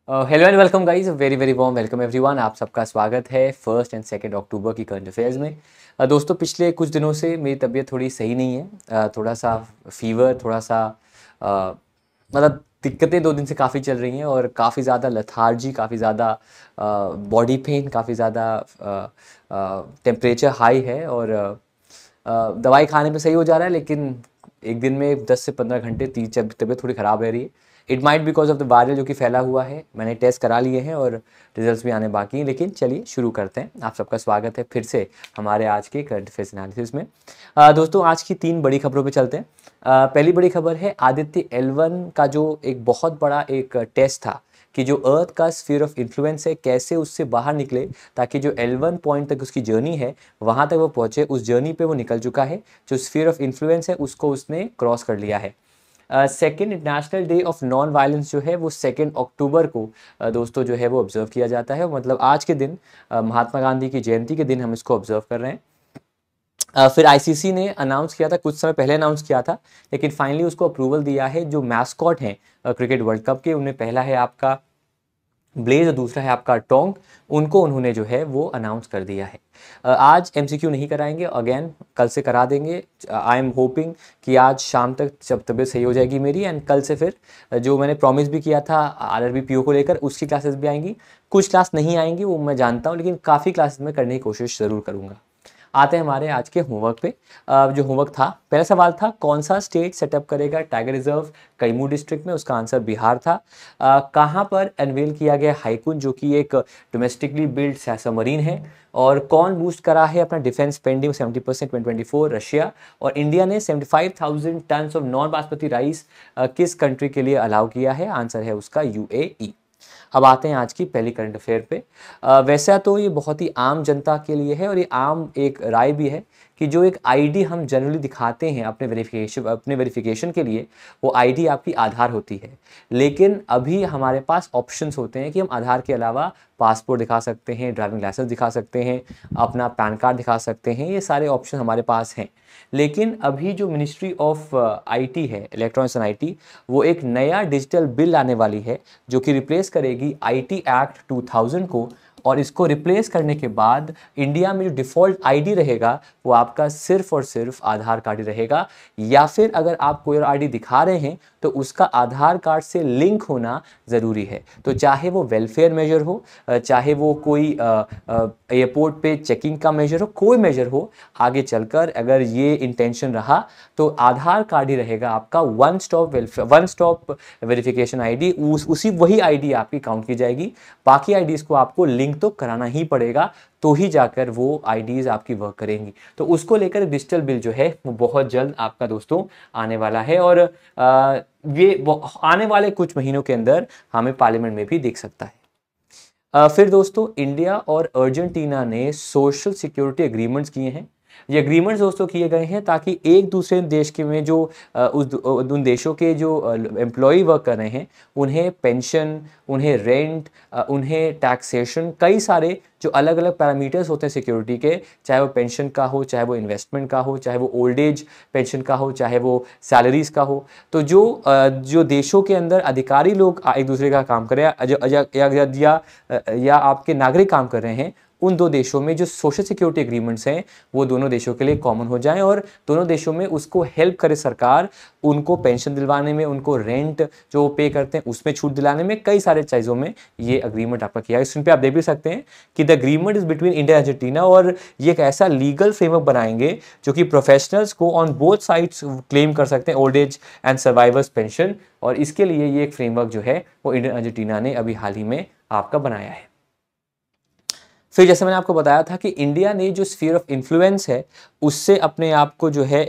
Hello and welcome guys, very very warm welcome everyone. आप सबका स्वागत है 1 एंड 2 अक्टूबर की करंट अफेयर्स में। दोस्तों, पिछले कुछ दिनों से मेरी तबीयत थोड़ी सही नहीं है। थोड़ा सा फीवर, थोड़ा सा अ, मतलब दिक्कतें 2 दिन से काफ़ी चल रही हैं और काफ़ी ज़्यादा लथार्जी, काफ़ी ज़्यादा बॉडी पेन, काफ़ी ज़्यादा टेम्परेचर हाई है और दवाई खाने पे सही हो जा रहा है, लेकिन एक दिन में 10 से 15 घंटे तबीयत थोड़ी ख़राब रह रही है। It might because of the viral जो कि फैला हुआ है। मैंने टेस्ट करा लिए हैं और रिजल्ट्स भी आने बाकी हैं, लेकिन चलिए शुरू करते हैं। आप सबका स्वागत है फिर से हमारे आज के करंट अफेयर्स एनालिसिस में। दोस्तों, आज की 3 बड़ी खबरों पे चलते हैं। पहली बड़ी खबर है आदित्य L1 का जो एक बहुत बड़ा एक टेस्ट था कि जो अर्थ का स्फीयर ऑफ इन्फ्लुएंस है, कैसे उससे बाहर निकले ताकि जो L1 पॉइंट तक उसकी जर्नी है वहाँ तक वो पहुँचे। उस जर्नी पे वो निकल चुका है। जो स्फीयर ऑफ इन्फ्लुएंस है उसको उसने क्रॉस कर लिया है। Second international day of non violence जो है वो 2 अक्टूबर को दोस्तों जो है वो ऑब्जर्व किया जाता है। मतलब आज के दिन, महात्मा गांधी की जयंती के दिन हम इसको ऑब्जर्व कर रहे हैं। फिर आईसीसी ने अनाउंस किया था, कुछ समय पहले अनाउंस किया था, लेकिन फाइनली उसको अप्रूवल दिया है। जो मैस्कॉट हैं क्रिकेट वर्ल्ड कप के, उन्हें पहला है आपका ब्लेज और दूसरा है आपका टोंग, उनको उन्होंने जो है वो अनाउंस कर दिया है। आज एमसीक्यू नहीं कराएंगे, अगेन कल से करा देंगे। आई एम होपिंग कि आज शाम तक जब तबीयत सही हो जाएगी मेरी, एंड कल से फिर जो मैंने प्रॉमिस भी किया था आरआरबी पीओ को लेकर, उसकी क्लासेस भी आएंगी। कुछ क्लास नहीं आएंगी वो मैं जानता हूँ, लेकिन काफ़ी क्लासेस में करने की कोशिश ज़रूर करूँगा। आते हैं हमारे आज के होमवर्क पे। जो होमवर्क था, पहला सवाल था कौन सा स्टेट सेटअप करेगा टाइगर रिजर्व कैमूर डिस्ट्रिक्ट में। उसका आंसर बिहार था। कहाँ पर अनवेल किया गया हाईकुंज, जो कि एक डोमेस्टिकली बिल्ड सबमरीन है। और कौन बूस्ट करा है अपना डिफेंस स्पेंडिंग 70% 2024, रशिया। और इंडिया ने 75,000 ton of non basmati rice किस कंट्री के लिए अलाउ किया है। आंसर है उसका यूएई। अब आते हैं आज की पहली करंट अफेयर पे। वैसा तो ये बहुत ही आम जनता के लिए है और ये आम एक राय भी है कि जो एक आईडी हम जनरली दिखाते हैं अपने वेरिफिकेशन के लिए, वो आईडी आपकी आधार होती है। लेकिन अभी हमारे पास ऑप्शंस होते हैं कि हम आधार के अलावा पासपोर्ट दिखा सकते हैं, ड्राइविंग लाइसेंस दिखा सकते हैं, अपना पैन कार्ड दिखा सकते हैं। ये सारे ऑप्शन हमारे पास हैं। लेकिन अभी जो मिनिस्ट्री ऑफ आईटी है, इलेक्ट्रॉनिक्स एंड आईटी, वो एक नया डिजिटल बिल लाने वाली है जो कि रिप्लेस करेगी आईटी एक्ट 2000 को। और इसको रिप्लेस करने के बाद इंडिया में जो डिफ़ॉल्ट आईडी रहेगा वो आपका सिर्फ और सिर्फ आधार कार्ड ही रहेगा। या फिर अगर आप कोई और आईडी दिखा रहे हैं तो उसका आधार कार्ड से लिंक होना ज़रूरी है। तो चाहे वो वेलफेयर मेजर हो, चाहे वो कोई एयरपोर्ट पे चेकिंग का मेजर हो, कोई मेजर हो, आगे चलकर अगर ये इंटेंशन रहा तो आधार कार्ड ही रहेगा आपका वन स्टॉप वेरिफिकेशन आईडी। उसी वही आईडी आपकी काउंट की जाएगी। बाकी आईडीज को आपको लिंक तो कराना ही पड़ेगा, तो ही जाकर वो आईडीज आपकी वर्क करेंगी। तो उसको लेकर डिजिटल बिल जो है वो बहुत जल्द आपका दोस्तों आने वाला है और ये आने वाले कुछ महीनों के अंदर हमें पार्लियामेंट में भी देख सकता है। फिर दोस्तों, इंडिया और अर्जेंटीना ने सोशल सिक्योरिटी एग्रीमेंट्स किए हैं। ये एग्रीमेंट्स दोस्तों किए गए हैं ताकि एक दूसरे देश के में जो उन देशों के जो एम्प्लॉय वर्क कर रहे हैं, उन्हें पेंशन, उन्हें रेंट, उन्हें टैक्सेशन, कई सारे जो अलग अलग पैरामीटर्स होते हैं सिक्योरिटी के, चाहे वो पेंशन का हो, चाहे वो इन्वेस्टमेंट का हो, चाहे वो ओल्ड एज पेंशन का हो, चाहे वो सैलरीज का हो। तो जो देशों के अंदर अधिकारी लोग एक दूसरे का काम कर रहे हैं या आपके नागरिक काम कर रहे हैं, उन दो देशों में जो सोशल सिक्योरिटी एग्रीमेंट्स हैं वो दोनों देशों के लिए कॉमन हो जाएं और दोनों देशों में उसको हेल्प करे सरकार, उनको पेंशन दिलवाने में, उनको रेंट जो पे करते हैं उसमें छूट दिलाने में, कई सारे चीज़ों में ये अग्रीमेंट आपका किया है। स्क्रीन पे आप देख भी सकते हैं कि the agreement is between India and Argentina, और ये एक ऐसा लीगल फ्रेमवर्क बनाएंगे जो कि प्रोफेशनल्स को ऑन बोथ साइड्स क्लेम कर सकते हैं old age and survivors pension. और इसके लिए ये एक फ्रेमवर्क जो है वो इंडिया अर्जेंटीना ने अभी हाल ही में आपका बनाया है। फिर जैसे मैंने आपको बताया था कि इंडिया ने जो स्फीयर ऑफ इन्फ्लुएंस है उससे अपने आप को जो है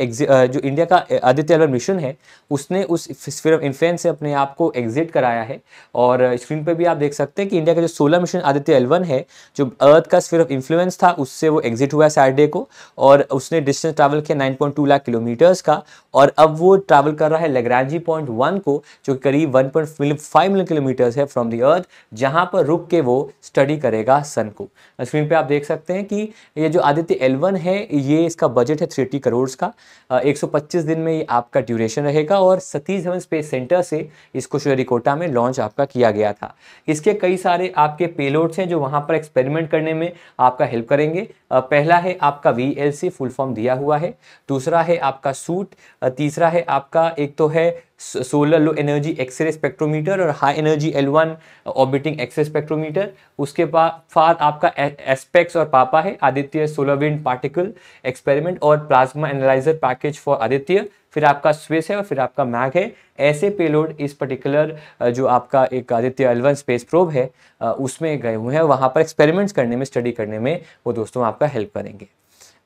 जो इंडिया का आदित्य L1 मिशन है, उसने उस स्फीयर ऑफ इन्फ्लुएंस से अपने आप को एग्जिट कराया है। और स्क्रीन पे भी आप देख सकते हैं कि इंडिया का जो 16 मिशन आदित्य L1 है, जो अर्थ का स्फीयर ऑफ इन्फ्लुएंस था, उससे वो एग्जिट हुआ सैटरडे को। और उसने डिस्टेंस ट्रैवल किया 9.2 लाख किलोमीटर्स का, और अब वो ट्रैवल कर रहा है लैग्रांजी पॉइंट 1 को, जो करीब 1.5 मिलियन किलोमीटर्स है फ्रॉम द अर्थ, जहां पर रुक के वो स्टडी करेगा सन को। स्क्रीन पे आप देख सकते हैं कि ये जो आदित्य L1 है, ये इसका बजट है 380 करोड़ का। 125 दिन में ये आपका ड्यूरेशन रहेगा और सतीश धवन स्पेस सेंटर से इसको श्रीहरिकोटा में लॉन्च आपका किया गया था। इसके कई सारे आपके पेलोड्स हैं जो वहाँ पर एक्सपेरिमेंट करने में आपका हेल्प करेंगे। पहला है आपका VLC, फुल फॉर्म दिया हुआ है। दूसरा है आपका सूट। तीसरा है आपका, एक तो है solar low energy X ray spectrometer और high energy L1 orbiting X ray spectrometer. उसके बाद आपका एस्पेक्स और पापा है, Aditya solar wind particle experiment और plasma analyser package for Aditya. फिर आपका स्विस है और फिर आपका मैग है। ऐसे पेलोड इस पर्टिकुलर जो आपका एक आदित्य L1 स्पेस प्रोब है उसमें गए हुए हैं। वहाँ पर एक्सपेरिमेंट्स करने में, स्टडी करने में वो दोस्तों आपका हेल्प करेंगे।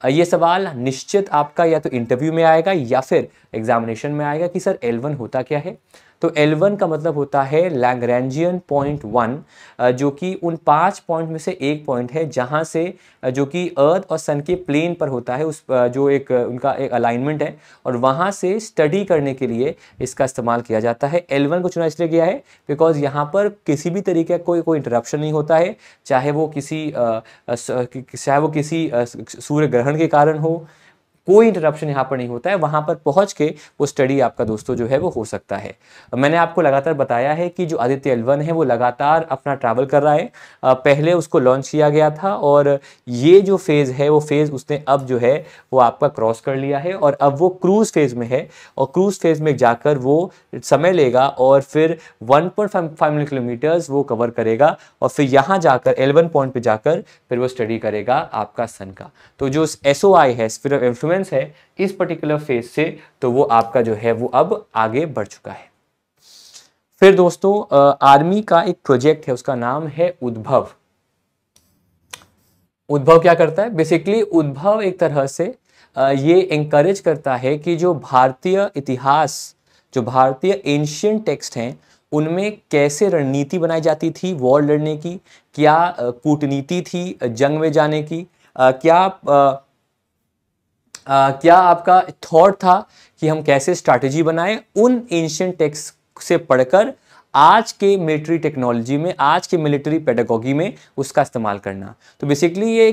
ये सवाल निश्चित आपका या तो इंटरव्यू में आएगा या फिर एग्जामिनेशन में आएगा कि सर L1 होता क्या है। तो L1 का मतलब होता है लैग्रैंजियन पॉइंट 1, जो कि उन 5 पॉइंट में से एक पॉइंट है जहां से जो कि अर्थ और सन के प्लेन पर होता है, उस जो एक उनका एक अलाइनमेंट है और वहां से स्टडी करने के लिए इसका इस्तेमाल किया जाता है। L1 को चुना इसलिए गया है बिकॉज यहाँ पर किसी भी तरीके का कोई इंटरप्शन नहीं होता है, चाहे वो किसी सूर्य ग्रहण के कारण हो, कोई इंटरप्शन यहाँ पर नहीं होता है। वहाँ पर पहुँच के वो स्टडी आपका दोस्तों जो है वो हो सकता है। मैंने आपको लगातार बताया है कि जो आदित्य L1 है वो लगातार अपना ट्रैवल कर रहा है। पहले उसको लॉन्च किया गया था और ये जो फेज़ है वो फेज़ उसने अब जो है वो आपका क्रॉस कर लिया है और अब वो क्रूज़ फेज़ में है और क्रूज़ फेज़ में जाकर वो समय लेगा और फिर 1.5 मिलियन किलोमीटर्स वो कवर करेगा और फिर यहाँ जाकर L1 पॉइंट पे जाकर फिर वो स्टडी करेगा आपका सन का। तो जो SOI है, स्फीयर ऑफ इन्फ्लुएंस है इस पर्टिकुलर फेज से, तो वो आपका जो है वो अब आगे बढ़ चुका है। फिर दोस्तों आर्मी का एक प्रोजेक्ट है, उसका नाम है उद्भव। उद्भव क्या करता है? बेसिकली उद्भव एक तरह से ये एंकरेज करता है कि जो भारतीय इतिहास, जो भारतीय एंशिएंट टेक्स्ट हैं उनमें कैसे रणनीति बनाई जाती थी वॉर लड़ने की, क्या कूटनीति थी जंग में जाने की, क्या आपका थॉट था कि हम कैसे स्ट्रैटेजी बनाएं, उन एंशिएंट टेक्स्ट से पढ़कर आज के मिलिट्री टेक्नोलॉजी में, आज के मिलिट्री पेडागोगी में उसका इस्तेमाल करना। तो बेसिकली ये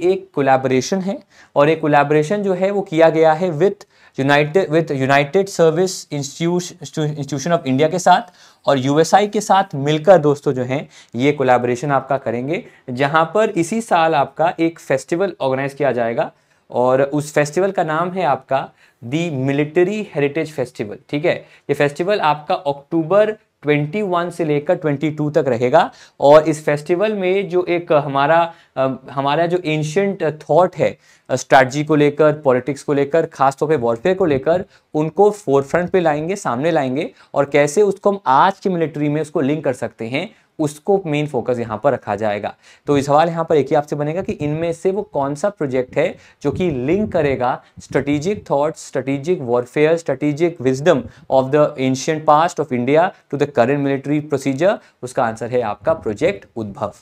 एक कोलैबोरेशन है और एक कोलैबोरेशन जो है वो किया गया है with United service institution of India के साथ और USI के साथ मिलकर दोस्तों जो हैं ये कोलैबोरेशन आपका करेंगे, जहां पर इसी साल आपका एक फेस्टिवल ऑर्गेनाइज किया जाएगा और उस फेस्टिवल का नाम है आपका दी मिलिट्री हेरिटेज फेस्टिवल। ठीक है, ये फेस्टिवल आपका अक्टूबर 21 से लेकर 22 तक रहेगा और इस फेस्टिवल में जो एक हमारा जो एंशिएंट थॉट है स्ट्रैटेजी को लेकर, पॉलिटिक्स को लेकर, खासतौर पे वॉरफेयर को लेकर, उनको फोरफ्रंट पे लाएंगे, सामने लाएंगे और कैसे उसको हम आज की मिलिट्री में उसको लिंक कर सकते हैं, उसको मेन फोकस यहाँ पर रखा जाएगा। तो ये सवाल यहाँ पर एक ही आपसे बनेगा कि इनमें से वो कौन सा प्रोजेक्ट है जो कि लिंक करेगा strategic thoughts, strategic warfare, strategic wisdom of the ancient past of India to the current military procedure. उसका आंसर है आपका प्रोजेक्ट उद्भव।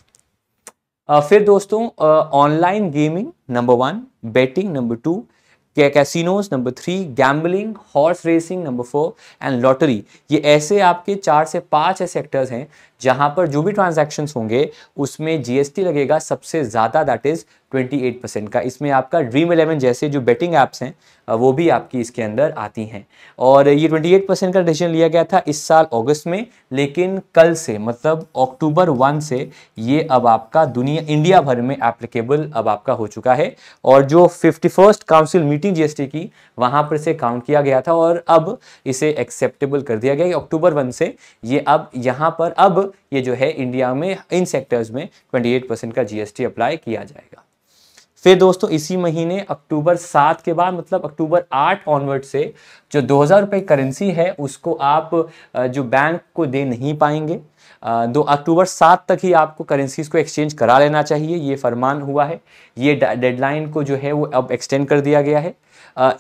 फिर दोस्तों online gaming number 1, betting number 2, casinos number 3, gambling, horse racing number 4 and lottery. ये ऐसे आपके 4 से 5 ऐसे सेक्टर्स हैं जहां पर जो भी ट्रांजैक्शंस होंगे उसमें GST लगेगा सबसे ज़्यादा, दैट इज़ 28% का। इसमें आपका ड्रीम 11 जैसे जो बेटिंग ऐप्स हैं वो भी आपकी इसके अंदर आती हैं और ये 28% का डिसीजन लिया गया था इस साल अगस्त में, लेकिन कल से मतलब अक्टूबर 1 से ये अब आपका इंडिया भर में एप्लीकेबल अब आपका हो चुका है और जो 51st काउंसिल मीटिंग GST की वहाँ पर से काउंट किया गया था और अब इसे एक्सेप्टेबल कर दिया गया कि अक्टूबर 1 से ये अब यहाँ पर अब ये जो है इंडिया में इन सेक्टर्स में 28% का GST अप्लाई किया जाएगा। फिर दोस्तों इसी महीने अक्टूबर 7 के बाद मतलब अक्टूबर 8 ऑनवर्ड से जो 2000 रुपये करेंसी है उसको आप जो बैंक को दे नहीं पाएंगे। 2 अक्टूबर 7 तक ही आपको करेंसीज को एक्सचेंज करा लेना चाहिए, ये फरमान हुआ है। ये डेडलाइन को जो है वो अब एक्सटेंड कर दिया गया है।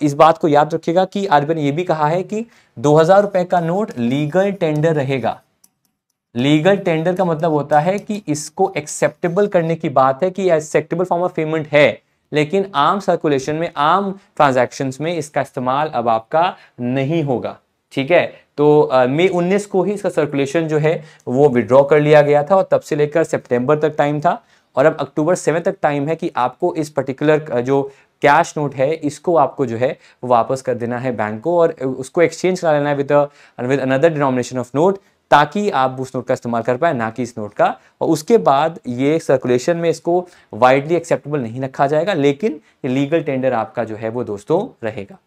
इस बात को याद रखिएगा कि RBI ने ये भी कहा है कि 2000 रुपये का नोट लीगल टेंडर रहेगा। लीगल टेंडर का मतलब होता है कि इसको एक्सेप्टेबल करने की बात है कि एक्सेप्टेबल फॉर्म ऑफ पेमेंट है, लेकिन आम सर्कुलेशन में, आम ट्रांजैक्शंस में इसका इस्तेमाल अब आपका नहीं होगा। ठीक है, तो मई 19 को ही इसका सर्कुलेशन जो है वो विड्रॉ कर लिया गया था और तब से लेकर सितंबर तक टाइम था और अब अक्टूबर 7 तक टाइम है कि आपको इस पर्टिकुलर जो कैश नोट है इसको आपको जो है वापस कर देना है बैंक को और उसको एक्सचेंज करा लेना है with another denomination of note, ताकि आप उस नोट का इस्तेमाल कर पाए, ना कि इस नोट का। और उसके बाद ये सर्कुलेशन में इसको वाइडली एक्सेप्टेबल नहीं रखा जाएगा, लेकिन ये लीगल टेंडर आपका जो है वो दोस्तों रहेगा।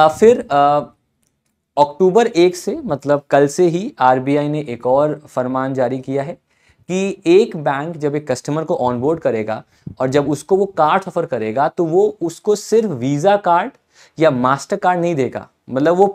फिर अक्टूबर 1 से मतलब कल से ही आरबीआई ने एक और फरमान जारी किया है कि एक बैंक जब एक कस्टमर को ऑनबोर्ड करेगा और जब उसको वो कार्ड ऑफर करेगा तो वो उसको सिर्फ वीज़ा कार्ड या मास्टर कार्ड नहीं देगा, मतलब वो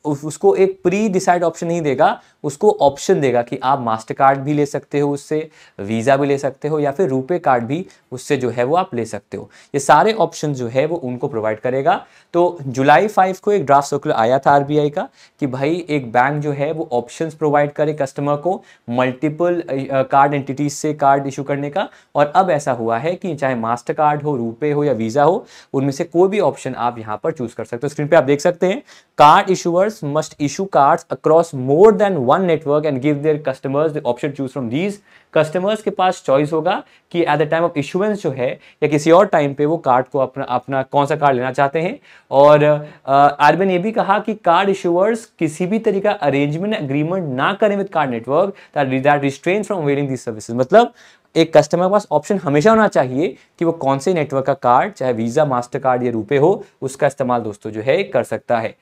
उसको एक प्री डिसाइड ऑप्शन नहीं देगा, उसको ऑप्शन देगा कि आप मास्टर कार्ड भी ले सकते हो उससे, वीज़ा भी ले सकते हो या फिर रुपए कार्ड भी उससे जो है वो आप ले सकते हो। ये सारे ऑप्शन जो है वो उनको प्रोवाइड करेगा। तो जुलाई 5 को एक ड्राफ्ट सर्कुलर आया था आरबीआई का कि भाई एक बैंक जो है वो ऑप्शंस प्रोवाइड करे कस्टमर को मल्टीपल कार्ड एंटिटीज से कार्ड इशू करने का। और अब ऐसा हुआ है कि चाहे मास्टर कार्ड हो, रुपए हो या वीज़ा हो, उनमें से कोई भी ऑप्शन आप यहाँ पर चूज कर सकते हो। स्क्रीन पे आप देख सकते हैं, card issuers must issue cards across more than one network and give their customers the option to choose from these। Customers के पास चॉइस होगा कि at the time of issuance जो है या किसी और टाइम पे वो कार्ड को अपना कौन सा कार्ड लेना चाहते हैं। और आरबीआई ने ये भी कहा कि कार्ड इशुअर्स किसी भी तरीका अरेंजमेंट एग्रीमेंट ना करें with card network that restrain from availing these services. मतलब एक कस्टमर के पास ऑप्शन हमेशा होना चाहिए कि वो कौन से नेटवर्क का कार्ड, चाहे वीज़ा, मास्टर कार्ड या रुपए हो, उसका इस्तेमाल दोस्तों जो है कर सकता है।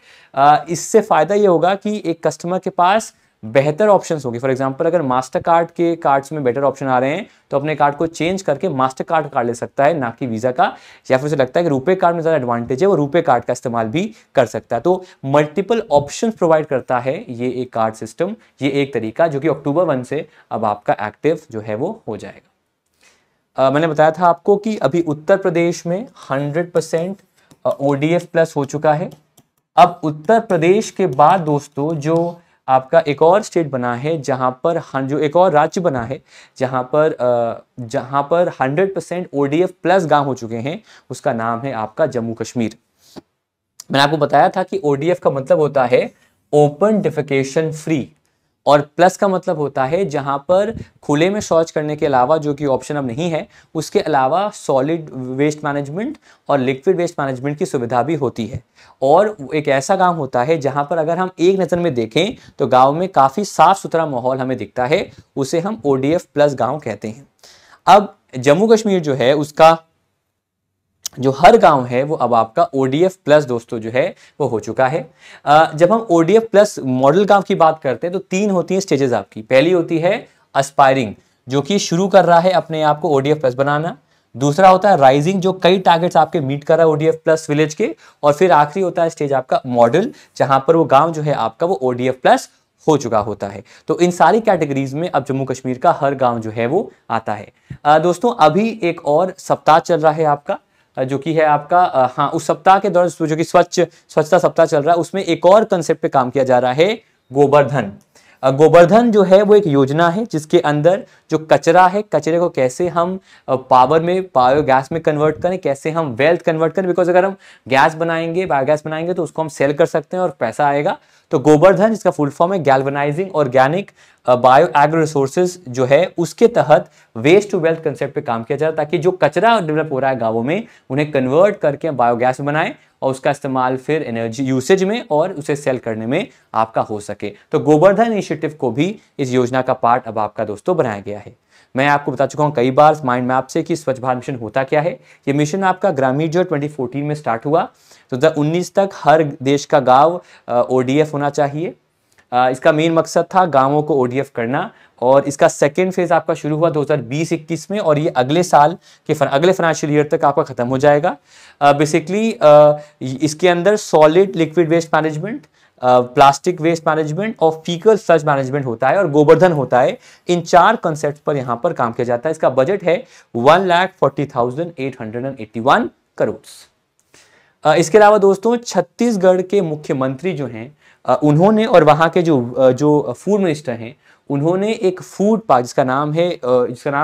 इससे फ़ायदा ये होगा कि एक कस्टमर के पास बेहतर ऑप्शंस होंगे। फॉर एग्जांपल अगर मास्टर कार्ड के कार्ड्स में बेटर ऑप्शन आ रहे हैं तो अपने कार्ड को चेंज करके मास्टर कार्ड ले सकता है, ना कि वीज़ा का। या फिर उसे लगता है कि रुपए कार्ड में ज़्यादा एडवांटेज है, वो रुपए कार्ड का इस्तेमाल भी कर सकता है। तो मल्टीपल ऑप्शंस प्रोवाइड करता है ये एक कार्ड सिस्टम, ये एक तरीका जो कि अक्टूबर 1 से अब आपका एक्टिव जो है वो हो जाएगा। मैंने बताया था आपको कि अभी उत्तर प्रदेश में 100% ODF प्लस हो चुका है। अब उत्तर प्रदेश के बाद दोस्तों जो आपका एक और स्टेट बना है, जहां पर जो एक और राज्य बना है जहां पर 100% ODF प्लस गांव हो चुके हैं, उसका नाम है आपका जम्मू कश्मीर। मैंने आपको बताया था कि ODF का मतलब होता है ओपन डिफेकेशन फ्री, और प्लस का मतलब होता है जहां पर खुले में शौच करने के अलावा, जो कि ऑप्शन अब नहीं है, उसके अलावा सॉलिड वेस्ट मैनेजमेंट और लिक्विड वेस्ट मैनेजमेंट की सुविधा भी होती है। और एक ऐसा गांव होता है जहां पर अगर हम एक नज़र में देखें तो गांव में काफ़ी साफ सुथरा माहौल हमें दिखता है, उसे हम ODF प्लस गांव कहते हैं। अब जम्मू कश्मीर जो है उसका जो हर गांव है वो अब आपका ODF प्लस दोस्तों जो है वो हो चुका है। जब हम ODF प्लस मॉडल गांव की बात करते हैं तो 3 होती हैं स्टेजेस आपकी। पहली होती है एस्पायरिंग, जो कि शुरू कर रहा है अपने आप को ODF प्लस बनाना। दूसरा होता है राइजिंग, जो कई टारगेट्स आपके मीट कर रहा है ODF प्लस विलेज के। और फिर आखिरी होता है स्टेज आपका मॉडल, जहां पर वो गाँव जो है आपका वो ODF प्लस हो चुका होता है। तो इन सारी कैटेगरीज में अब जम्मू कश्मीर का हर गाँव जो है वो आता है। दोस्तों अभी एक और सप्ताह चल रहा है आपका, जो कि है आपका उस सप्ताह के दौरान जो कि स्वच्छता सप्ताह चल रहा है, उसमें एक और कंसेप्ट पे काम किया जा रहा है, गोबर्धन। गोबर्धन जो है वो एक योजना है जिसके अंदर जो कचरा है, कचरे को कैसे हम पावर में, बायोगैस में कन्वर्ट करें, कैसे हम वेल्थ कन्वर्ट करें। बिकॉज अगर हम गैस बनाएंगे, बायोगैस बनाएंगे तो उसको हम सेल कर सकते हैं और पैसा आएगा। तो गोबर्धन, जिसका फुल फॉर्म है galvanising organic bio agro resources, जो है उसके तहत वेस्ट टू वेल्थ कंसेप्ट पे काम किया जाए, ताकि जो कचरा डेवलप हो रहा है गाँवों में उन्हें कन्वर्ट करके बायोगैस में बनाएं और उसका इस्तेमाल फिर एनर्जी यूसेज में और उसे सेल करने में आपका हो सके। तो गोबर्धन इनिशिएटिव को भी इस योजना का पार्ट अब आपका दोस्तों बनाया गया है। मैं आपको बता चुका हूं कई बार माइंड मैप से कि स्वच्छ भारत मिशन होता क्या है। ये मिशन आपका ग्रामीण जो 2014 में स्टार्ट हुआ, तो 2019 तक हर देश का गांव ODF होना चाहिए। इसका मेन मकसद था गांवों को ODF करना, और इसका सेकेंड फेज आपका शुरू हुआ 2020-21 में, और ये अगले साल के अगले फाइनेंशियल ईयर तक आपका खत्म हो जाएगा। बेसिकली इसके अंदर solid liquid waste management, plastic waste management और फीकल स्लज मैनेजमेंट होता है और गोबर्धन होता है। इन 4 कॉन्सेप्ट पर यहाँ पर काम किया जाता है। इसका बजट है 1,40,881 करोड़। इसके अलावा दोस्तों छत्तीसगढ़ के मुख्यमंत्री जो हैं उन्होंने, और वहाँ के जो फूड मिनिस्टर हैं, उन्होंने एक फूड पार्क जिसका नाम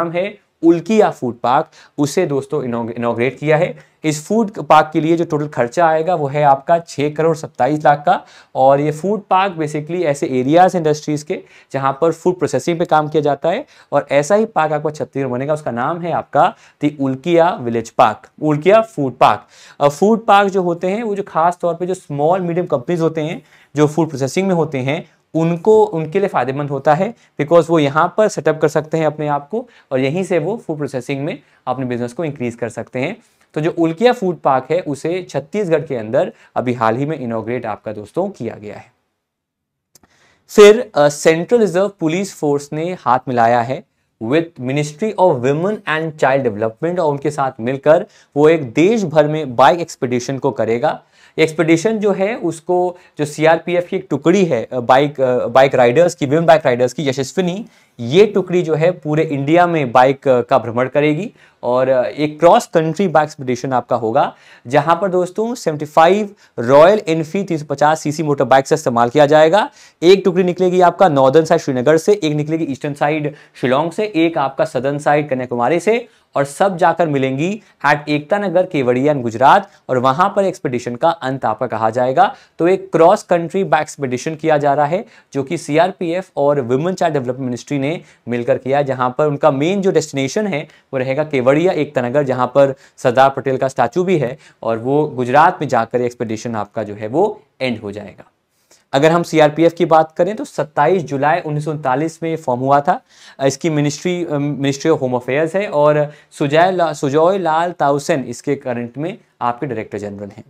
है उल्किया फूड पार्क, उसे दोस्तों इनॉग्रेट किया है। इस फूड पार्क के लिए जो टोटल खर्चा आएगा वो है आपका 6 करोड़ 27 लाख का। और ये फूड पार्क बेसिकली ऐसे एरियाज इंडस्ट्रीज के जहां पर फूड प्रोसेसिंग पे काम किया जाता है, और ऐसा ही पार्क आपको छत्तीसगढ़ बनेगा। उसका नाम है आपका दी उल्किया विलेज पार्क, उल्किया फूड पार्क। फूड पार्क जो होते हैं वो जो खास तौर पे जो स्मॉल मीडियम कंपनीज होते हैं जो फूड प्रोसेसिंग में होते हैं, उनके लिए फायदेमंद होता है, बिकॉज वो यहाँ पर सेटअप कर सकते हैं अपने आप को, और यहीं से वो फूड प्रोसेसिंग में अपने बिजनेस को इंक्रीज कर सकते हैं। तो जो उल्किया फूड पार्क है उसे छत्तीसगढ़ के अंदर अभी हाल ही में इनॉग्रेट आपका दोस्तों किया गया है। फिर सेंट्रल रिजर्व पुलिस फोर्स ने हाथ मिलाया है with ministry of women and child development, और उनके साथ मिलकर वो एक देश भर में बाइक एक्सपीडिशन को करेगा। एक्सपीडिशन जो है उसको जो सीआरपीएफ की एक टुकड़ी है बाइक राइडर्स की, विमेन बाइक राइडर्स की, यशस्विनी, ये टुकड़ी जो है पूरे इंडिया में बाइक का भ्रमण करेगी, और एक क्रॉस कंट्री बाइक एक्सपीडिशन आपका होगा, जहां पर दोस्तों 75 royal Enfield 350 CC motor bike से इस्तेमाल किया जाएगा। एक टुकड़ी निकलेगी आपका नॉर्दर्न साइड श्रीनगर से, एक निकलेगी ईस्टर्न साइड शिलोंग से, एक आपका सदर्न साइड कन्याकुमारी से, और सब जाकर मिलेंगी एट एकता नगर केवड़िया गुजरात, और वहां पर एक्सपीडिशन का अंत आपका कहा जाएगा। तो एक क्रॉस कंट्री बाइक एक्सपीडिशन किया जा रहा है जो कि सीआरपीएफ और वुमेन चाइल्ड डेवलपमेंट मिनिस्ट्री ने मिलकर किया, जहां पर उनका मेन जो डेस्टिनेशन है वो रहेगा केवड़िया एकता नगर, जहां पर सरदार पटेल का स्टैचू भी है, और वो गुजरात में जाकर एक्सपीडिशन आपका जो है वो एंड हो जाएगा। अगर हम सीआरपीएफ की बात करें तो 27 जुलाई 1939 में फॉर्म हुआ था। इसकी मिनिस्ट्री ऑफ होम अफेयर्स है, और सुजॉय लाल ताउसेन इसके करंट में आपके डायरेक्टर जनरल हैं।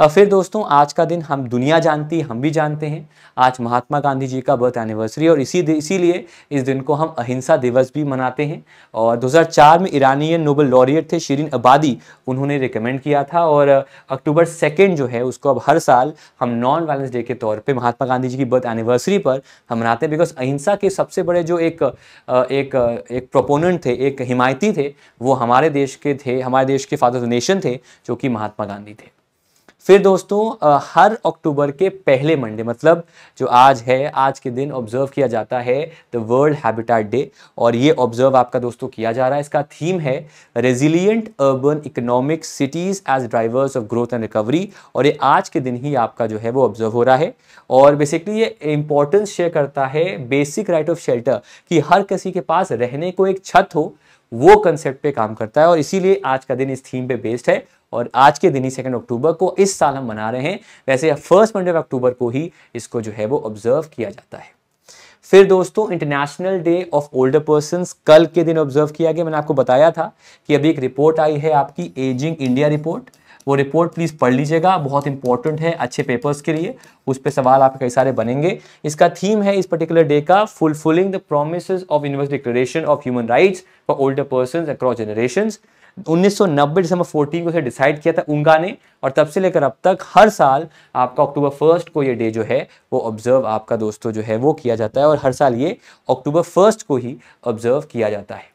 फिर दोस्तों आज का दिन हम दुनिया जानती है, हम भी जानते हैं, आज महात्मा गांधी जी का बर्थ एनिवर्सरी, और इसीलिए इस दिन को हम अहिंसा दिवस भी मनाते हैं। और 2004 में ईरानियन नोबेल लॉरिएट थे शिरीन अबादी, उन्होंने रिकमेंड किया था, और अक्टूबर 2 जो है उसको अब हर साल हम नॉन वायलेंस डे के तौर पे महात्मा गांधी जी की बर्थ एनिवर्सरी पर हम मनाते हैं, बिकॉज अहिंसा के सबसे बड़े जो एक प्रोपोनेंट थे, एक हिमायती थे, वो हमारे देश के थे, हमारे देश के फादर ऑफ द नेशन थे, जो कि महात्मा गांधी थे। फिर दोस्तों हर अक्टूबर के पहले मंडे, मतलब जो आज है, आज के दिन ऑब्जर्व किया जाता है द वर्ल्ड हैबिटेट डे, और ये ऑब्जर्व आपका दोस्तों किया जा रहा है। इसका थीम है resilient urban economic cities as drivers of growth and recovery, और ये आज के दिन ही आपका जो है वो ऑब्जर्व हो रहा है। और बेसिकली ये इंपॉर्टेंस शेयर करता है बेसिक राइट ऑफ शेल्टर, कि हर किसी के पास रहने को एक छत हो, वो कंसेप्ट पे काम करता है, और इसीलिए आज का दिन इस थीम पे बेस्ड है। और आज के दिन ही 2 अक्टूबर को इस साल हम मना रहे हैं, वैसे फर्स्ट मंडे ऑफ अक्टूबर को ही इसको जो है वो ऑब्जर्व किया जाता है। फिर दोस्तों international day of older persons कल के दिन ऑब्जर्व किया गया। मैंने आपको बताया था कि अभी एक रिपोर्ट आई है आपकी एजिंग इंडिया रिपोर्ट, वो रिपोर्ट प्लीज पढ़ लीजिएगा, बहुत इंपॉर्टेंट है अच्छे पेपर्स के लिए, उस पर सवाल आपके कई सारे बनेंगे। इसका थीम है इस पर्टिकुलर डे का fulfilling the promises of universal declaration of human rights for older persons across generations. 1990 दिसंबर 14 को इसे डिसाइड किया था उनका ने, और तब से लेकर अब तक हर साल आपका अक्टूबर 1 को ये डे जो है वो ऑब्जर्व आपका दोस्तों जो है वो किया जाता है, और हर साल ये अक्टूबर 1 को ही ऑब्जर्व किया जाता है।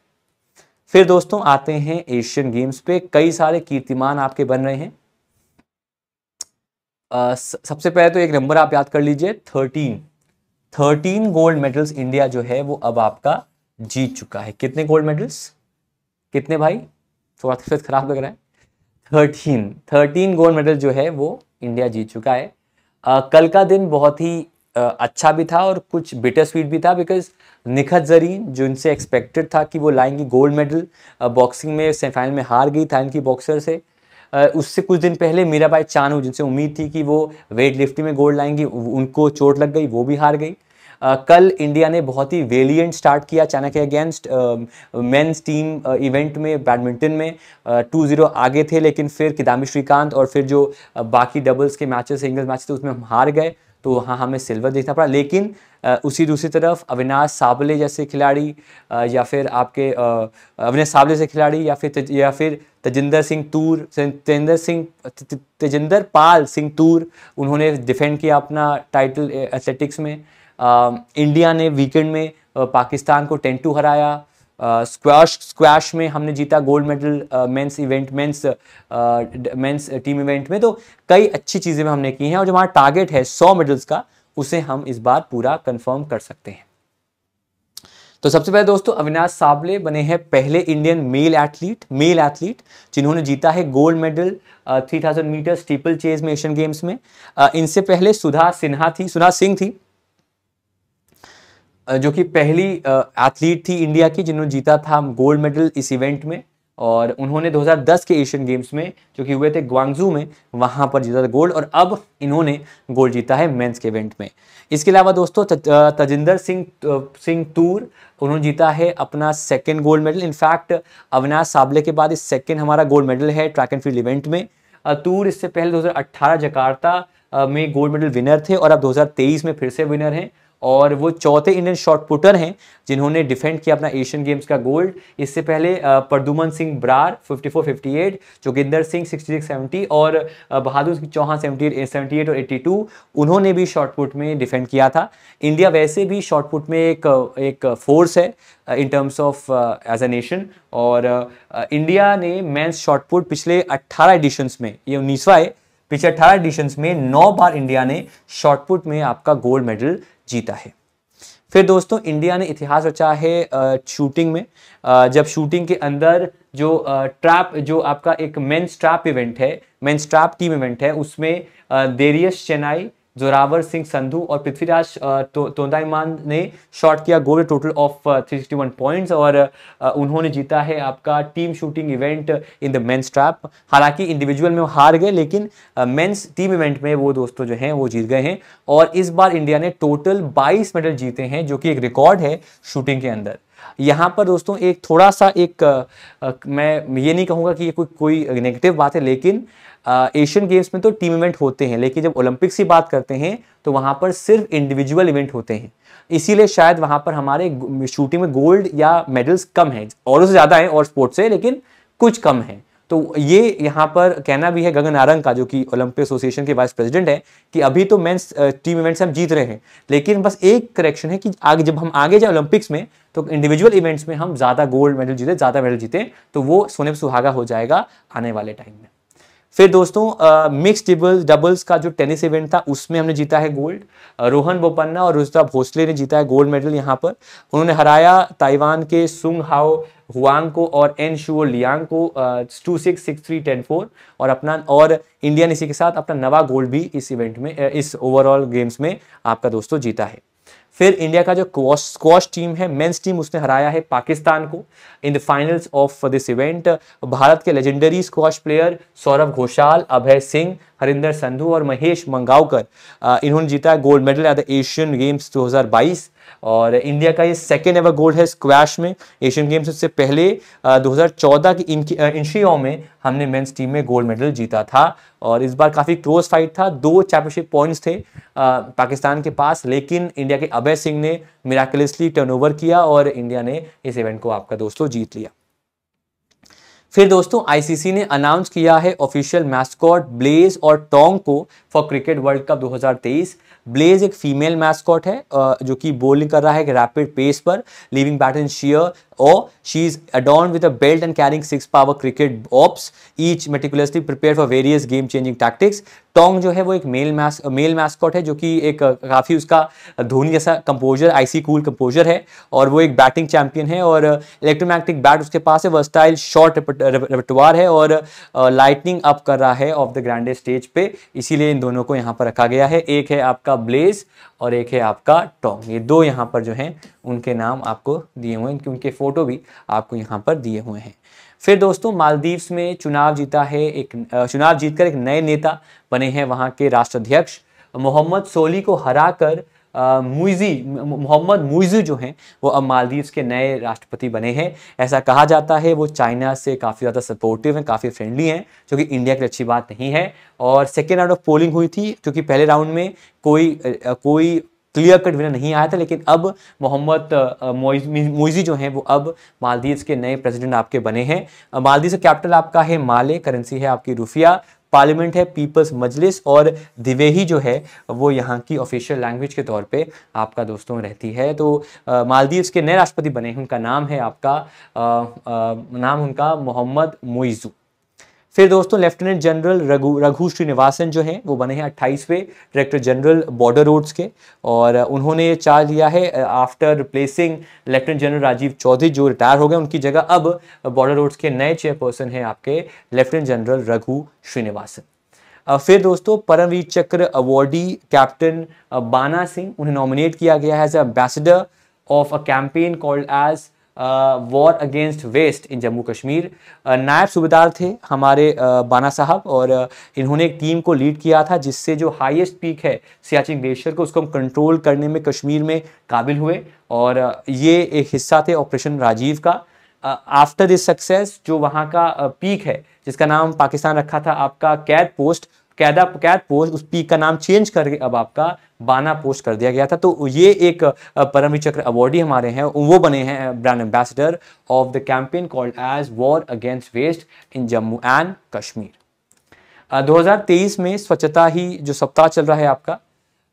फिर दोस्तों आते हैं एशियन गेम्स पे, कई सारे कीर्तिमान आपके बन रहे हैं। सबसे पहले तो एक नंबर आप याद कर लीजिए, 13 गोल्ड मेडल्स इंडिया जो है वो अब आपका जीत चुका है। कितने गोल्ड मेडल्स, कितने भाई, थोड़ा तबीयत खराब लग रहा है। 13 गोल्ड मेडल जो है वो इंडिया जीत चुका है। कल का दिन बहुत ही अच्छा भी था और कुछ बिटर स्वीट भी था, बिकॉज निखत जरीन जो इनसे एक्सपेक्टेड था कि वो लाएंगी गोल्ड मेडल, बॉक्सिंग में सेमीफाइनल में हार गई था इनकी बॉक्सर से। उससे कुछ दिन पहले मीराबाई चानू जिनसे उम्मीद थी कि वो वेट लिफ्टिंग में गोल्ड लाएंगी, उनको चोट लग गई, वो भी हार गई। कल इंडिया ने बहुत ही वेलिएंट स्टार्ट किया चाइना के अगेंस्ट मेंस टीम इवेंट में, बैडमिंटन में 2-0 आगे थे, लेकिन फिर किदाम्बी श्रीकांत और फिर जो बाकी डबल्स के मैचेस, सिंगल्स मैच थे उसमें हम हार गए, तो वहाँ हमें सिल्वर देखना पड़ा। लेकिन उसी दूसरी तरफ अविनाश साबले जैसे खिलाड़ी या फिर आपके अविनाश साबले से खिलाड़ी या फिर तेजिंदर पाल सिंह तूर, उन्होंने डिफेंड किया अपना टाइटल एथलेटिक्स में। इंडिया ने वीकेंड में पाकिस्तान को 10-2 हराया। स्क्वैश में हमने जीता gold medal men's team event में। तो कई अच्छी चीज़ें हमने की हैं, और जो हमारा टारगेट है 100 मेडल्स का, उसे हम इस बार पूरा कंफर्म कर सकते हैं। तो सबसे पहले दोस्तों अविनाश साबले बने हैं पहले इंडियन मेल एथलीट जिन्होंने जीता है gold medal 3000 metre steeplechase में एशियन गेम्स में। इनसे पहले सुधा सिंह थी जो कि पहली एथलीट थी इंडिया की जिन्होंने जीता था गोल्ड मेडल इस इवेंट में, और उन्होंने 2010 के एशियन गेम्स में जो कि हुए थे ग्वांगजू में, वहां पर जीता था गोल्ड, और अब इन्होंने गोल्ड जीता है मेंस के इवेंट में। इसके अलावा दोस्तों तजिंदर सिंह तूर, उन्होंने जीता है अपना second gold medal. In fact Avinash Sable के बाद इस सेकंड हमारा गोल्ड मेडल है ट्रैक एंड फील्ड इवेंट में। तूर इससे पहले 2018 जकार्ता में गोल्ड मेडल विनर थे और अब 2023 में फिर से विनर हैं, और वो चौथे इंडियन शॉट पुटर हैं जिन्होंने डिफेंड किया अपना एशियन गेम्स का गोल्ड। इससे पहले प्रद्युमन सिंह ब्रार 54-58, जोगिंदर सिंह 66-70 और बहादुर सिंह चौहान 78 और 82, उन्होंने भी शॉट पुट में डिफेंड किया था। इंडिया वैसे भी शॉट पुट में एक फोर्स है in terms of as a nation, और इंडिया ने मेंस शॉट पुट पिछले 18 एडिशंस में, ये 19वां है, पिछले 18 एडिशंस में 9 बार इंडिया ने शॉट पुट में आपका गोल्ड मेडल जीता है। फिर दोस्तों इंडिया ने इतिहास रचा है शूटिंग में, जब शूटिंग के अंदर जो आपका एक मेंस ट्रैप इवेंट है, मेंस ट्रैप टीम इवेंट है, उसमें देरियस चेन्नई, जोरावर सिंह संधू और पृथ्वीराज तोंदाईमान ने शॉट किया गोल्ड टोटल ऑफ 361 पॉइंट्स, और उन्होंने जीता है आपका team shooting event in the men's trap. हालांकि इंडिविजुअल में वो हार गए, लेकिन मेंस टीम इवेंट में वो दोस्तों जो हैं वो जीत गए हैं, और इस बार इंडिया ने टोटल 22 मेडल जीते हैं जो कि एक रिकॉर्ड है शूटिंग के अंदर। यहाँ पर दोस्तों एक थोड़ा सा मैं ये नहीं कहूँगा कि ये कोई नेगेटिव बात है, लेकिन एशियन गेम्स में तो टीम इवेंट होते हैं, लेकिन जब ओलंपिक्स की बात करते हैं तो वहाँ पर सिर्फ इंडिविजुअल इवेंट होते हैं, इसीलिए शायद वहाँ पर हमारे शूटिंग में गोल्ड या मेडल्स कम हैं, औरों से ज़्यादा हैं और स्पोर्ट्स से, लेकिन कुछ कम हैं। तो ये यहाँ पर कहना भी है गगन नारंग का, जो कि ओलंपिक एसोसिएशन के वाइस प्रेसिडेंट है, कि अभी तो मेंस टीम इवेंट्स हम जीत रहे हैं, लेकिन बस एक करेक्शन है कि जब हम आगे जाए ओलंपिक्स में तो इंडिविजुअल इवेंट्स में हम ज़्यादा गोल्ड मेडल जीते, ज़्यादा मेडल जीते, तो वो सोने पे सुहागा हो जाएगा आने वाले टाइम में। फिर दोस्तों मिक्स्ड डबल्स का जो टेनिस इवेंट था उसमें हमने जीता है गोल्ड। रोहन बोपन्ना और रुजुता भोसले ने जीता है गोल्ड मेडल। यहाँ पर उन्होंने हराया ताइवान के सुंग हाओ हुआंग को और एन शुओ लियांग को 2-6, 6-3, 10-4, और इंडिया ने इसी के साथ अपना नवा गोल्ड भी इस इवेंट में, इस ओवरऑल गेम्स में आपका दोस्तों जीता है। फिर इंडिया का जो स्क्वॉश टीम है, मेंस टीम, उसने हराया है पाकिस्तान को in the finals of this event. Bharat के legendary squash player Saurav Ghosal, Abhay Singh, Harinder Sandhu और महेश मंगावकर, इन्होंने जीता है gold medal at the Asian Games 2022, और इंडिया का ये सेकेंड एवर गोल्ड है स्क्वैश में एशियन गेम्स। इससे पहले 2014 की इंशियों में हमने मेंस टीम में गोल्ड मेडल जीता था, और इस बार काफ़ी क्लोज फाइट था, 2 चैंपियनशिप पॉइंट्स थे पाकिस्तान के पास, लेकिन इंडिया के अभय सिंह ने मिराकुलसली टर्नओवर किया और इंडिया ने इस इवेंट को आपका दोस्तों जीत लिया। फिर दोस्तों आईसीसी ने अनाउंस किया है ऑफिशियल मैस्कॉट ब्लेज और टोंग को for Cricket World Cup 2023। Blaze एक फीमेल मैस्कॉट है जो कि बॉलिंग कर रहा है रैपिड पेस पर, leaving bat in sheer awe. She is adorned with a belt and carrying 6 power cricket ops, each meticulously prepared for various game-changing tactics. Tong जो है वो एक मेल मैस्कॉट है जो कि एक काफ़ी उसका धोनी जैसा कंपोजर, आईसी कूल कंपोजर है, और वो एक बैटिंग चैंपियन है, और इलेक्ट्रोमैग्नेटिक बैट उसके पास है, वर्सटाइल शॉर्ट रेpertoire है, और लाइटनिंग अप कर रहा है ऑफ द ग्रैंड स्टेज पे, इसीलिए इन दोनों को यहाँ पर रखा गया है। एक है आपका ब्लेज और एक है आपका टोंग, ये दो यहाँ पर जो हैं उनके नाम आपको दिए हुए हैं, उनके फोटो भी आपको यहाँ पर दिए हुए हैं। फिर दोस्तों मालदीव्स में चुनाव जीतकर एक नए नेता बने हैं वहाँ के राष्ट्राध्यक्ष। मोहम्मद सोली को हराकर मोहम्मद मुइज़ी जो हैं वो अब मालदीव्स के नए राष्ट्रपति बने हैं। ऐसा कहा जाता है वो चाइना से काफ़ी ज़्यादा सपोर्टिव हैं, काफ़ी फ्रेंडली हैं, जो कि इंडिया के लिए अच्छी बात नहीं है। और सेकेंड राउंड ऑफ पोलिंग हुई थी, क्योंकि पहले राउंड में कोई क्लियर कट विनर नहीं आया था, लेकिन अब मोहम्मद मुइज़ी जो हैं वो अब मालदीव्स के नए प्रेसिडेंट आपके बने हैं। मालदीव्स का कैपिटल आपका है माले, करेंसी है आपकी रुपया, पार्लियामेंट है पीपल्स मजलिस, और दिवेही जो है वो यहाँ की ऑफिशियल लैंग्वेज के तौर पे आपका दोस्तों रहती है। तो मालदीव्स के नए राष्ट्रपति बने हैं, उनका नाम है आपका मोहम्मद मुइज़ू। फिर दोस्तों लेफ्टिनेंट जनरल रघु श्रीनिवासन जो हैं वो बने हैं 28वें डायरेक्टर जनरल बॉर्डर रोड्स के, और उन्होंने ये चार्ज लिया है after replacing lieutenant general Rajiv Chaudhary जो रिटायर हो गए। उनकी जगह अब बॉर्डर रोड्स के नए चेयरपर्सन हैं आपके लेफ्टिनेंट जनरल रघु श्रीनिवासन। फिर दोस्तों परमवीर चक्र अवॉर्डी कैप्टन बाना सिंह, उन्हें नॉमिनेट किया गया है as ambassador of a campaign called as war against waste in Jammu Kashmir. Naib Subedar थे हमारे बाना साहब, और इन्होंने एक टीम को लीड किया था जिससे जो हाईएस्ट पीक है सियाचिन ग्लेशियर को, उसको हम कंट्रोल करने में कश्मीर में काबिल हुए, और ये एक हिस्सा थे ऑपरेशन राजीव का। आफ्टर दिस सक्सेस जो वहाँ का पीक है जिसका नाम पाकिस्तान रखा था आपका कैद पोस्ट, उस पीक का नाम चेंज करके अब आपका बाना पोस्ट कर दिया गया था। तो ये एक परमवीर चक्र अवॉर्डी हमारे हैं, वो बने हैं brand ambassador of the campaign called as war against waste in Jammu and Kashmir. 2023 में स्वच्छता ही जो सप्ताह चल रहा है आपका,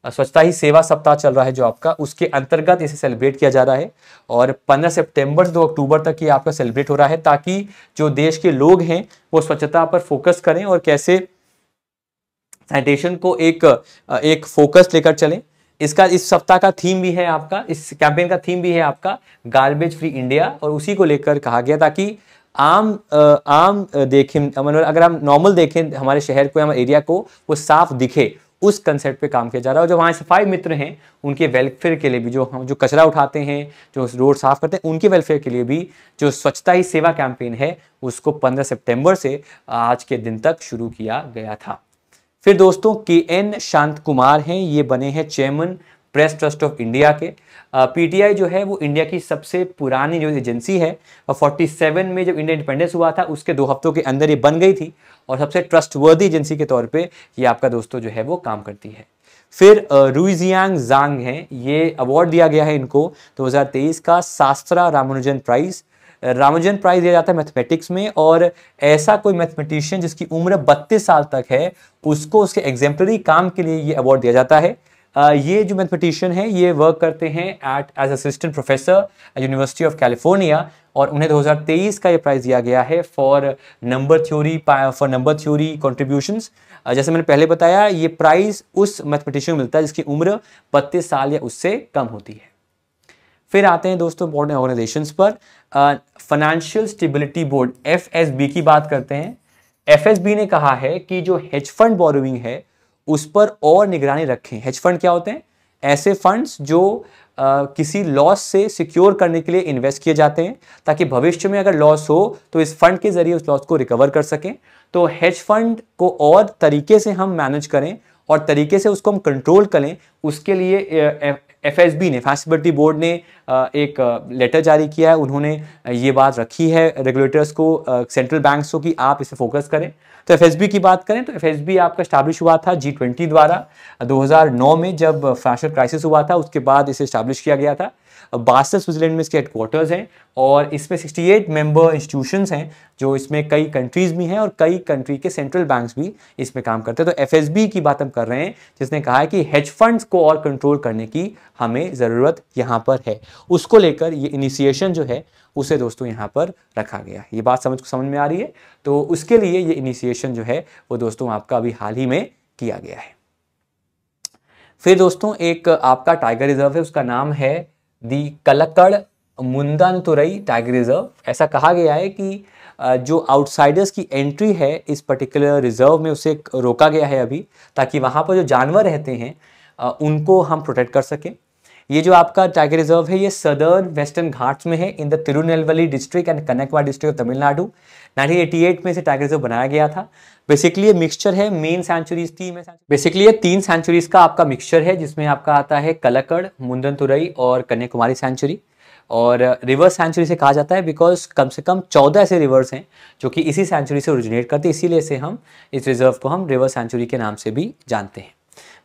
स्वच्छता ही सेवा सप्ताह चल रहा है जो आपका, उसके अंतर्गत इसे सेलिब्रेट किया जा रहा है, और 15 सितंबर से 2 अक्टूबर तक ये आपका सेलिब्रेट हो रहा है, ताकि जो देश के लोग हैं वो स्वच्छता पर फोकस करें और कैसे सैनिटेशन को एक फोकस लेकर चलें। इस सप्ताह का थीम भी है आपका, इस कैंपेन का थीम भी है आपका गार्बेज फ्री इंडिया, और उसी को लेकर कहा गया ताकि आम देखें, मतलब अगर हम नॉर्मल देखें हमारे शहर को, हमारे एरिया को, वो साफ दिखे, उस कंसेप्ट पे काम किया जा रहा है। और जो हमारे सफाई मित्र हैं उनके वेलफेयर के लिए भी, जो कचरा उठाते हैं, जो रोड साफ करते हैं, उनके वेलफेयर के लिए भी जो स्वच्छता ही सेवा कैंपेन है उसको 15 सितंबर से आज के दिन तक शुरू किया गया था। फिर दोस्तों KN शांत कुमार हैं, ये बने हैं chairman press trust of India के। PTI जो है वो इंडिया की सबसे पुरानी जो एजेंसी है, और 47 में जब इंडिया इंडिपेंडेंस हुआ था उसके 2 हफ्तों के अंदर ये बन गई थी, और सबसे ट्रस्टवर्दी एजेंसी के तौर पे ये आपका दोस्तों जो है वो काम करती है। फिर रुइजियांग जांग हैं, ये अवार्ड दिया गया है इनको 2023 का शास्त्रा रामानुजन प्राइज। रामानुजन प्राइज दिया जाता है मैथमेटिक्स में, और ऐसा कोई मैथमेटिशियन जिसकी उम्र 32 साल तक है उसको उसके एग्जेम्पलरी काम के लिए ये अवार्ड दिया जाता है। ये जो मैथमेटिशियन है ये वर्क करते हैं as assistant professor university of California, और उन्हें 2023 का ये प्राइज दिया गया है फॉर नंबर थ्योरी कंट्रीब्यूशंस। जैसे मैंने पहले बताया, ये प्राइज उस मैथमेटिशियन को मिलता है जिसकी उम्र 32 साल या उससे कम होती है। फिर आते हैं दोस्तों इम्पोर्टेंट ऑर्गेनाइजेशंस पर। फाइनेंशियल स्टेबिलिटी बोर्ड FSB की बात करते हैं। FSB ने कहा है कि जो हेज फंड बोरोइंग है उस पर और निगरानी रखें। हेज फंड क्या होते हैं? ऐसे फंड्स जो किसी लॉस से सिक्योर करने के लिए इन्वेस्ट किए जाते हैं, ताकि भविष्य में अगर लॉस हो तो इस फंड के जरिए उस लॉस को रिकवर कर सकें। तो हेज फंड को और तरीके से हम मैनेज करें और तरीके से उसको हम कंट्रोल करें, उसके लिए FSB ने, फैसिलिटी बोर्ड ने एक लेटर जारी किया है। उन्होंने ये बात रखी है रेगुलेटर्स को, सेंट्रल बैंक्स को, कि आप इसे फोकस करें। तो FSB की बात करें तो FSB आपका स्टैब्लिश हुआ था G20 द्वारा 2009 में, जब फाइनेंशियल क्राइसिस हुआ था उसके बाद इसे स्टैब्लिश किया गया था। बास्टल स्विट्जरलैंड में इसके हेडक्वार्टर्स हैं, और इसमें 68 मेंबर इंस्टीट्यूशंस हैं, जो इसमें कई कंट्रीज भी हैं और कई कंट्री के सेंट्रल बैंक्स भी इसमें काम करते हैं। तो FSB की बात हम कर रहे हैं, जिसने कहा है कि हेज फंड्स को और कंट्रोल करने की हमें ज़रूरत यहाँ पर है। उसको लेकर ये इनिशिएशन जो है उसे दोस्तों यहाँ पर रखा गया है। ये बात समझ में आ रही है? तो उसके लिए ये इनिशिएशन जो है वो दोस्तों आपका अभी हाल ही में किया गया है। फिर दोस्तों एक आपका टाइगर रिजर्व है, उसका नाम है दी कलक्कड़ मुंदानतुरई टाइगर रिजर्व। ऐसा कहा गया है कि जो आउटसाइडर्स की एंट्री है इस पर्टिकुलर रिजर्व में उसे रोका गया है अभी, ताकि वहाँ पर जो जानवर रहते हैं उनको हम प्रोटेक्ट कर सकें। ये जो आपका टाइगर रिजर्व है ये सदर्न वेस्टर्न घाट्स में है, in the Tirunelveli district and Kanyakumari district of Tamil Nadu. 1988 में इसे टाइगर रिजर्व बनाया गया था। बेसिकली ये मिक्सचर है, मेन सेंचुरीज थी, बेसिकली ये 3 सेंचुरीज का आपका मिक्सचर है, जिसमें आपका आता है कलक्कड़, मुंदनतुरई और कन्याकुमारी सेंचुरी। और रिवर सेंचुरी से कहा जाता है बिकॉज कम से कम 14 ऐसे रिवर्स हैं जो कि इसी सेंचुरी से ओरिजिनेट करते हैं, इसीलिए से हम इस रिजर्व को हम रिवर सेंचुरी के नाम से भी जानते हैं।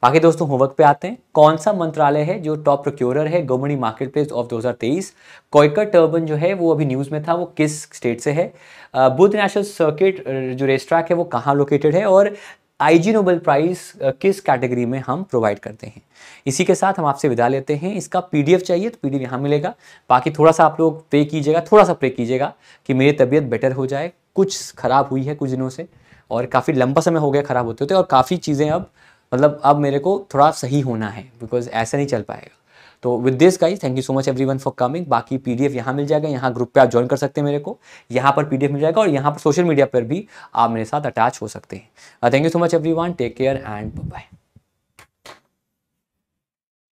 बाकी दोस्तों होमवर्क पे आते हैं। कौन सा मंत्रालय है जो टॉप प्रोक्योरर है गवर्नमेंट मार्केट प्लेस ऑफ 2023? कोयकर टर्बन जो है वो अभी न्यूज़ में था, वो किस स्टेट से है? बुध नेशनल सर्किट जो रेस ट्रैक है वो कहाँ लोकेटेड है? और IG नोबेल प्राइज किस कैटेगरी में हम प्रोवाइड करते हैं? इसी के साथ हम आपसे विदा लेते हैं। इसका PDF चाहिए तो PDF यहाँ मिलेगा। बाकी थोड़ा सा आप लोग प्रे कीजिएगा, थोड़ा सा प्रे कीजिएगा कि मेरी तबीयत बेटर हो जाए, कुछ ख़राब हुई है कुछ दिनों से, और काफ़ी लंबा समय हो गया ख़राब होते होते, और काफ़ी चीज़ें अब मतलब अब मेरे को थोड़ा सही होना है, बिकॉज ऐसा नहीं चल पाएगा। तो with this guys, thank you so much everyone for coming. बाकी पीडीएफ यहाँ मिल जाएगा, यहाँ ग्रुप पे आप ज्वाइन कर सकते हैं मेरे को, यहाँ पर पीडीएफ मिल जाएगा, और यहाँ पर सोशल मीडिया पर भी आप मेरे साथ अटैच हो सकते हैं। Thank you so much everyone, take care and bye.